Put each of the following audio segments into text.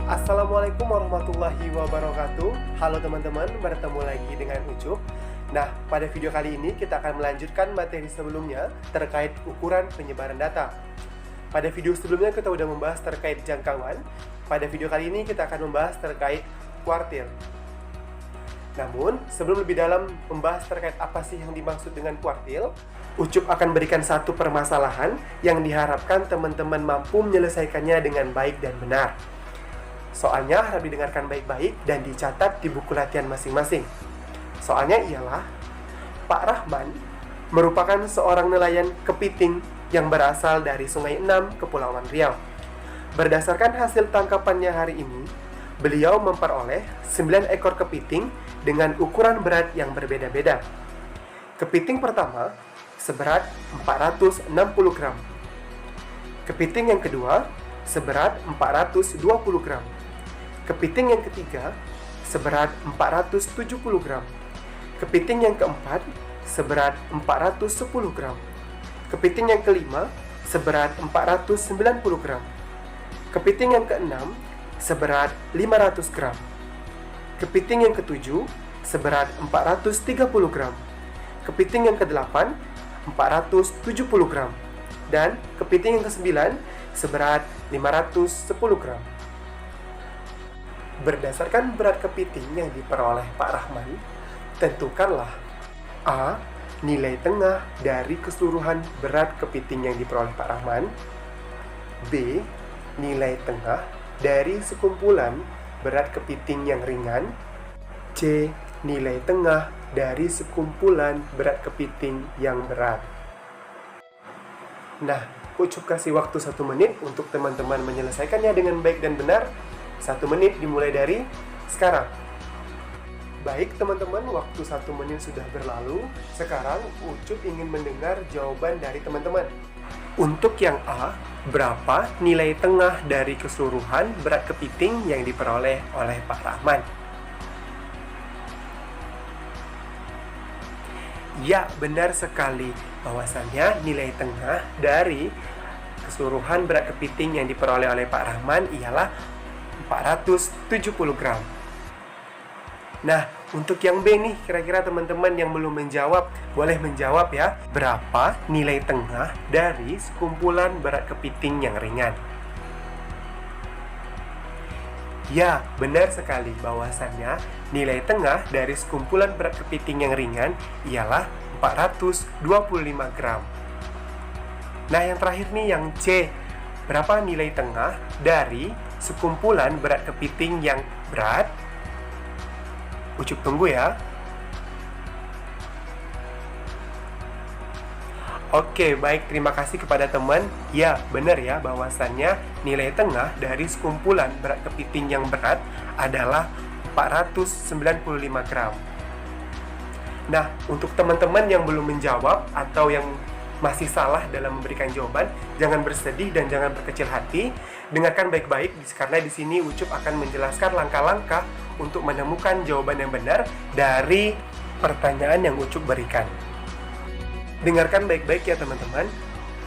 Assalamualaikum warahmatullahi wabarakatuh. Halo teman-teman, bertemu lagi dengan Ucup. Nah, pada video kali ini kita akan melanjutkan materi sebelumnya terkait ukuran penyebaran data. Pada video sebelumnya kita sudah membahas terkait jangkauan. Pada video kali ini kita akan membahas terkait kuartil. Namun, sebelum lebih dalam membahas terkait apa sih yang dimaksud dengan kuartil, Ucup akan berikan satu permasalahan yang diharapkan teman-teman mampu menyelesaikannya dengan baik dan benar. Soalnya harap didengarkan baik-baik dan dicatat di buku latihan masing-masing. Soalnya ialah, Pak Rahman merupakan seorang nelayan kepiting yang berasal dari Sungai Enam, Kepulauan Riau. Berdasarkan hasil tangkapannya hari ini, beliau memperoleh 9 ekor kepiting dengan ukuran berat yang berbeda-beda. Kepiting pertama seberat 460 gram. Kepiting yang kedua seberat 420 gram. Kepiting yang ketiga seberat 470 gram. Kepiting yang keempat seberat 410 gram. Kepiting yang kelima seberat 490 gram. Kepiting yang keenam seberat 500 gram. Kepiting yang ketujuh seberat 430 gram. Kepiting yang kedelapan 470 gram. Dan kepiting yang kesembilan seberat 510 gram. Berdasarkan berat kepiting yang diperoleh Pak Rahman, tentukanlah A. Nilai tengah dari keseluruhan berat kepiting yang diperoleh Pak Rahman. B. Nilai tengah dari sekumpulan berat kepiting yang ringan. C. Nilai tengah dari sekumpulan berat kepiting yang berat. Nah, Ucup kasih waktu 1 menit untuk teman-teman menyelesaikannya dengan baik dan benar. 1 menit dimulai dari sekarang. Baik teman-teman, waktu 1 menit sudah berlalu. Sekarang Ucup ingin mendengar jawaban dari teman-teman. Untuk yang A, berapa nilai tengah dari keseluruhan berat kepiting yang diperoleh oleh Pak Rahman? Ya, benar sekali. Bahwasannya nilai tengah dari keseluruhan berat kepiting yang diperoleh oleh Pak Rahman ialah 470 gram. Nah, untuk yang B nih, kira-kira teman-teman yang belum menjawab, boleh menjawab ya. Berapa nilai tengah dari sekumpulan berat kepiting yang ringan? Ya, benar sekali bahwasannya nilai tengah dari sekumpulan berat kepiting yang ringan ialah 425 gram. Nah, yang terakhir nih, yang C. Berapa nilai tengah dari sekumpulan berat kepiting yang berat? Ucup tunggu ya. Oke, baik, terima kasih kepada teman. Ya, benar ya bahwasannya nilai tengah dari sekumpulan berat kepiting yang berat adalah 495 gram. Nah, untuk teman-teman yang belum menjawab atau yang masih salah dalam memberikan jawaban, jangan bersedih dan jangan berkecil hati. Dengarkan baik-baik karena di sini Ucup akan menjelaskan langkah-langkah untuk menemukan jawaban yang benar dari pertanyaan yang Ucup berikan. Dengarkan baik-baik ya teman-teman.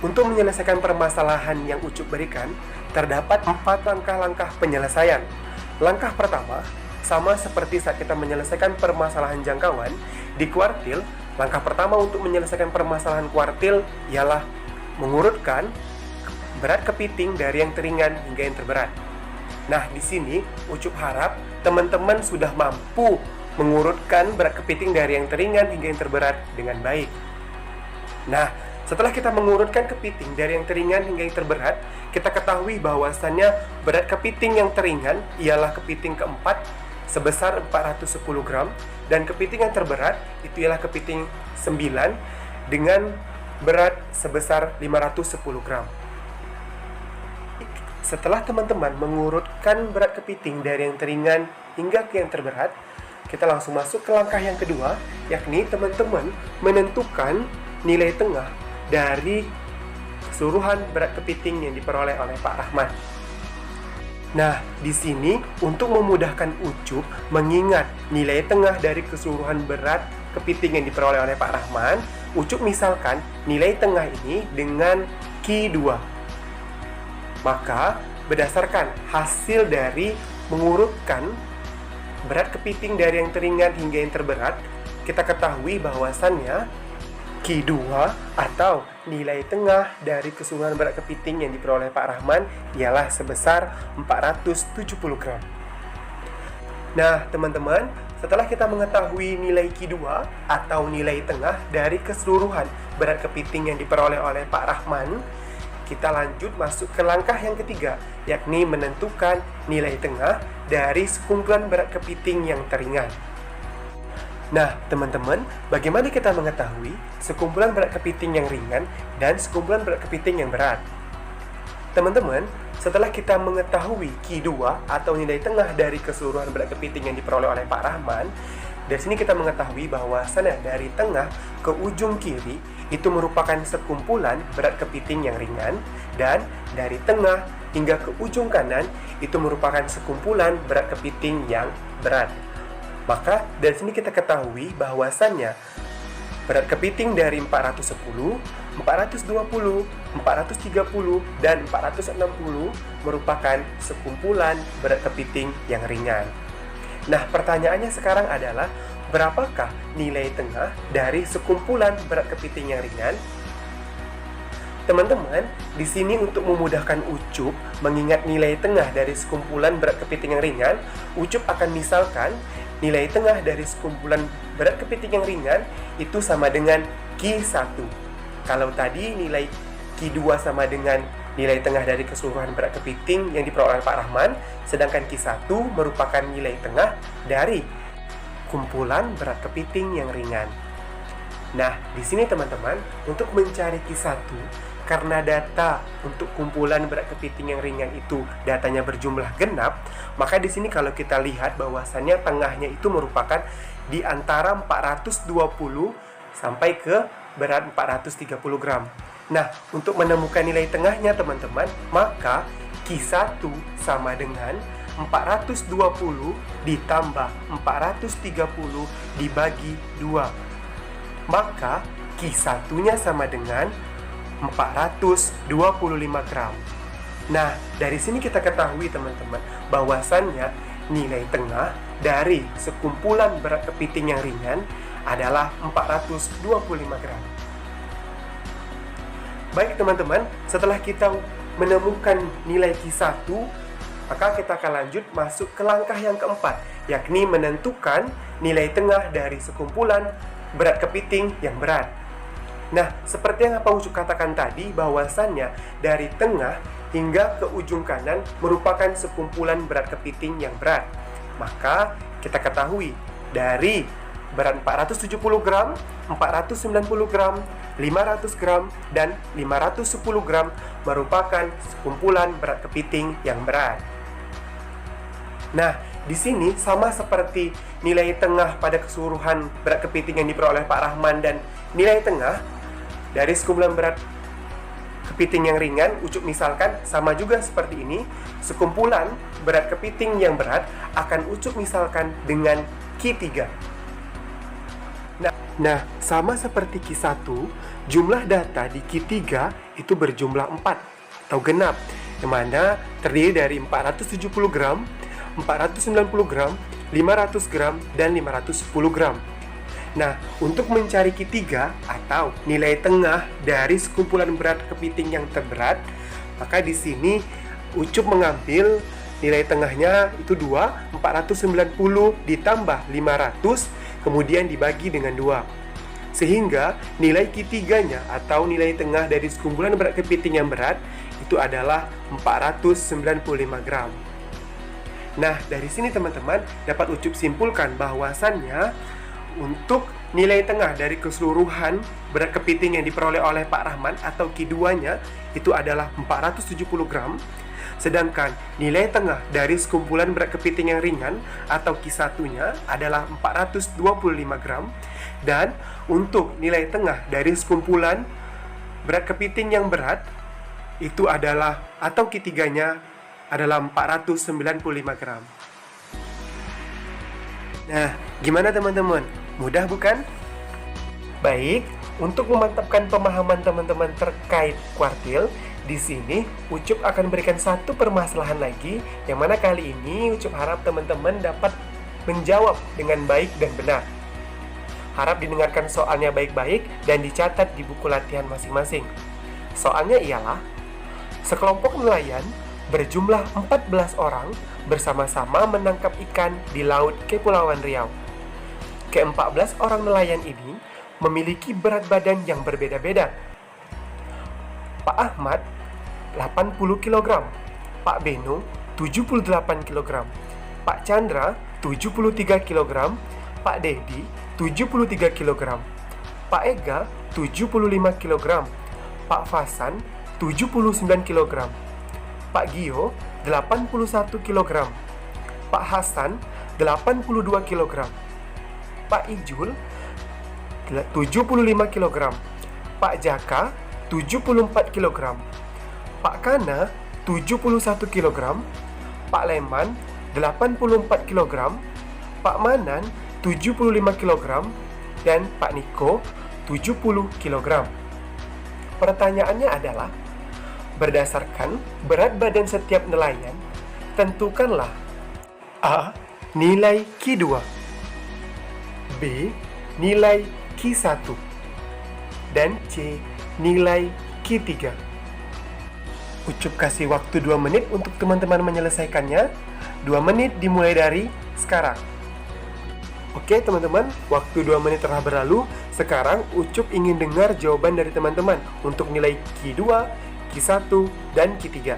Untuk menyelesaikan permasalahan yang Ucup berikan, terdapat 4 langkah-langkah penyelesaian. Langkah pertama, sama seperti saat kita menyelesaikan permasalahan jangkauan di kuartil. Langkah pertama untuk menyelesaikan permasalahan kuartil ialah mengurutkan berat kepiting dari yang teringan hingga yang terberat. Nah, di sini Ucup harap teman-teman sudah mampu mengurutkan berat kepiting dari yang teringan hingga yang terberat dengan baik. Nah, setelah kita mengurutkan kepiting dari yang teringan hingga yang terberat, kita ketahui bahwasannya berat kepiting yang teringan ialah kepiting keempat sebesar 410 gram, dan kepiting yang terberat itu ialah kepiting 9 dengan berat sebesar 510 gram. Setelah teman-teman mengurutkan berat kepiting dari yang teringan hingga ke yang terberat, kita langsung masuk ke langkah yang kedua, yakni teman-teman menentukan nilai tengah dari keseluruhan berat kepiting yang diperoleh oleh Pak Rahman. Nah, di sini untuk memudahkan Ucup mengingat nilai tengah dari keseluruhan berat kepiting yang diperoleh oleh Pak Rahman, Ucup misalkan nilai tengah ini dengan Q2. Maka berdasarkan hasil dari mengurutkan berat kepiting dari yang teringan hingga yang terberat, kita ketahui bahwasannya Q2 atau nilai tengah dari keseluruhan berat kepiting yang diperoleh Pak Rahman ialah sebesar 470 gram. Nah, teman-teman, setelah kita mengetahui nilai Q2 atau nilai tengah dari keseluruhan berat kepiting yang diperoleh oleh Pak Rahman, kita lanjut masuk ke langkah yang ketiga, yakni menentukan nilai tengah dari sekumpulan berat kepiting yang teringan. Nah, teman-teman, bagaimana kita mengetahui sekumpulan berat kepiting yang ringan dan sekumpulan berat kepiting yang berat? Teman-teman, setelah kita mengetahui Q2 atau nilai tengah dari keseluruhan berat kepiting yang diperoleh oleh Pak Rahman, dari sini kita mengetahui bahwasannya dari tengah ke ujung kiri itu merupakan sekumpulan berat kepiting yang ringan, dan dari tengah hingga ke ujung kanan itu merupakan sekumpulan berat kepiting yang berat. Maka dari sini kita ketahui bahwasannya berat kepiting dari 410, 420, 430, dan 460 merupakan sekumpulan berat kepiting yang ringan. Nah, pertanyaannya sekarang adalah, berapakah nilai tengah dari sekumpulan berat kepiting yang ringan? Teman-teman, di sini untuk memudahkan Ucup mengingat nilai tengah dari sekumpulan berat kepiting yang ringan, Ucup akan misalkan nilai tengah dari sekumpulan berat kepiting yang ringan itu sama dengan Q1. Kalau tadi nilai Q2 sama dengan nilai tengah dari keseluruhan berat kepiting yang diperoleh Pak Rahman, sedangkan Q1 merupakan nilai tengah dari kumpulan berat kepiting yang ringan. Nah, di sini teman-teman, untuk mencari Q1, karena data untuk kumpulan berat kepiting yang ringan itu datanya berjumlah genap, maka di sini kalau kita lihat bahwasannya tengahnya itu merupakan di antara 420 sampai ke berat 430 gram. Nah, untuk menemukan nilai tengahnya teman-teman, maka Q1 sama dengan 420 ditambah 430 dibagi 2. Maka Q1-nya sama dengan 425 gram. Nah, dari sini kita ketahui teman-teman bahwasannya nilai tengah dari sekumpulan berat kepiting yang ringan adalah 425 gram. Baik teman-teman, setelah kita menemukan nilai Q1, maka kita akan lanjut masuk ke langkah yang keempat, yakni menentukan nilai tengah dari sekumpulan berat kepiting yang berat. Nah, seperti yang Pak Ucup katakan tadi, bahwasannya dari tengah hingga ke ujung kanan merupakan sekumpulan berat kepiting yang berat. Maka kita ketahui dari berat 470 gram, 490 gram, 500 gram, dan 510 gram merupakan sekumpulan berat kepiting yang berat. Nah, di sini sama seperti nilai tengah pada keseluruhan berat kepiting yang diperoleh Pak Rahman dan nilai tengah dari sekumpulan berat kepiting yang ringan, Ucup misalkan sama juga seperti ini. Sekumpulan berat kepiting yang berat akan Ucup misalkan dengan Q3. Nah, sama seperti Q1, jumlah data di Q3 itu berjumlah 4 atau genap, yang mana terdiri dari 470 gram, 490 gram, 500 gram, dan 510 gram. Nah, untuk mencari Q3 atau nilai tengah dari sekumpulan berat kepiting yang terberat, maka di sini Ucup mengambil nilai tengahnya itu 2, 490 ditambah 500, kemudian dibagi dengan 2. Sehingga nilai Q3-nya atau nilai tengah dari sekumpulan berat kepiting yang berat itu adalah 495 gram. Nah, dari sini teman-teman dapat Ucup simpulkan bahwasannya untuk nilai tengah dari keseluruhan berat kepiting yang diperoleh oleh Pak Rahman atau Q2-nya itu adalah 470 gram. Sedangkan nilai tengah dari sekumpulan berat kepiting yang ringan atau Q1-nya adalah 425 gram. Dan untuk nilai tengah dari sekumpulan berat kepiting yang berat itu adalah, atau Q3-nya adalah 495 gram. Nah, gimana teman-teman? Mudah bukan? Baik, untuk memantapkan pemahaman teman-teman terkait kuartil, Di sini, Ucup akan berikan satu permasalahan lagi, yang mana kali ini Ucup harap teman-teman dapat menjawab dengan baik dan benar. Harap didengarkan soalnya baik-baik dan dicatat di buku latihan masing-masing. Soalnya ialah, sekelompok nelayan berjumlah 14 orang bersama-sama menangkap ikan di Laut Kepulauan Riau. Ke-14 orang nelayan ini memiliki berat badan yang berbeda-beda. Pak Ahmad 80 kg, Pak Beno 78 kg, Pak Chandra 73 kg, Pak Dedi 73 kg, Pak Ega 75 kg, Pak Fasan 79 kg, Pak Gio 81 kg, Pak Hasan 82 kg, Pak Ijul 75 kg, Pak Jaka 74 kg, Pak Kana 71 kg, Pak Leman 84 kg, Pak Manan 75 kg, dan Pak Niko 70 kg. Pertanyaannya adalah, berdasarkan berat badan setiap nelayan, tentukanlah A. Nilai Q2, B. Nilai Q1, dan C. Nilai Q3. Ucup kasih waktu 2 menit untuk teman-teman menyelesaikannya. 2 menit dimulai dari sekarang. Oke teman-teman, waktu 2 menit telah berlalu. Sekarang Ucup ingin dengar jawaban dari teman-teman untuk nilai Q2, Q1, dan Q3.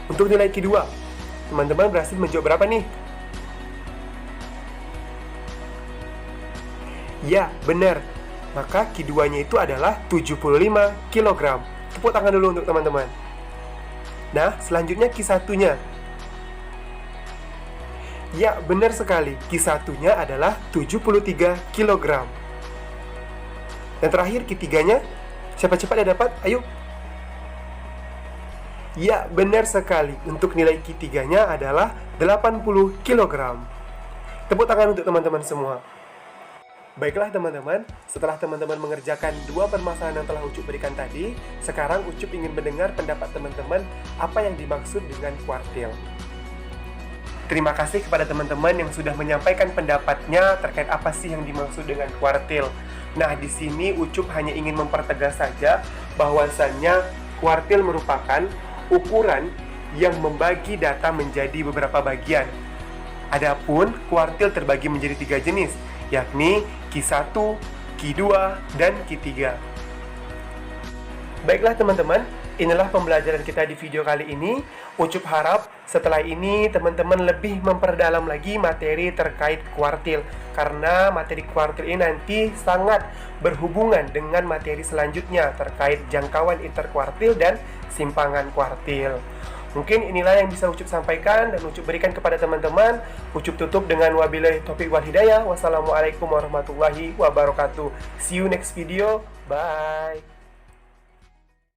Untuk nilai Q2, teman-teman berhasil menjawab berapa nih? Ya, benar. Maka Q2-nya itu adalah 75 kg. Tepuk tangan dulu untuk teman-teman. Nah, selanjutnya Q1-nya. Ya, benar sekali. Q1-nya adalah 73 kg. Dan terakhir Q3-nya. Siapa cepat yang dapat? Ayo. Ya, benar sekali. Untuk nilai Q3-nya adalah 80 kg. Tepuk tangan untuk teman-teman semua. Baiklah teman-teman, setelah teman-teman mengerjakan 2 permasalahan yang telah Ucup berikan tadi, sekarang Ucup ingin mendengar pendapat teman-teman apa yang dimaksud dengan kuartil. Terima kasih kepada teman-teman yang sudah menyampaikan pendapatnya terkait apa sih yang dimaksud dengan kuartil. Nah, di sini Ucup hanya ingin mempertegas saja bahwasannya kuartil merupakan ukuran yang membagi data menjadi beberapa bagian. Adapun kuartil terbagi menjadi 3 jenis, yakni Q1, Q2, dan Q3. Baiklah teman-teman, inilah pembelajaran kita di video kali ini. Ucup harap setelah ini teman-teman lebih memperdalam lagi materi terkait kuartil, karena materi kuartil ini nanti sangat berhubungan dengan materi selanjutnya terkait jangkauan interkuartil dan simpangan kuartil. Mungkin inilah yang bisa Ucup sampaikan dan Ucup berikan kepada teman-teman. Ucup tutup dengan wabillahi taufiq wal hidayah. Wassalamualaikum warahmatullahi wabarakatuh. See you next video. Bye.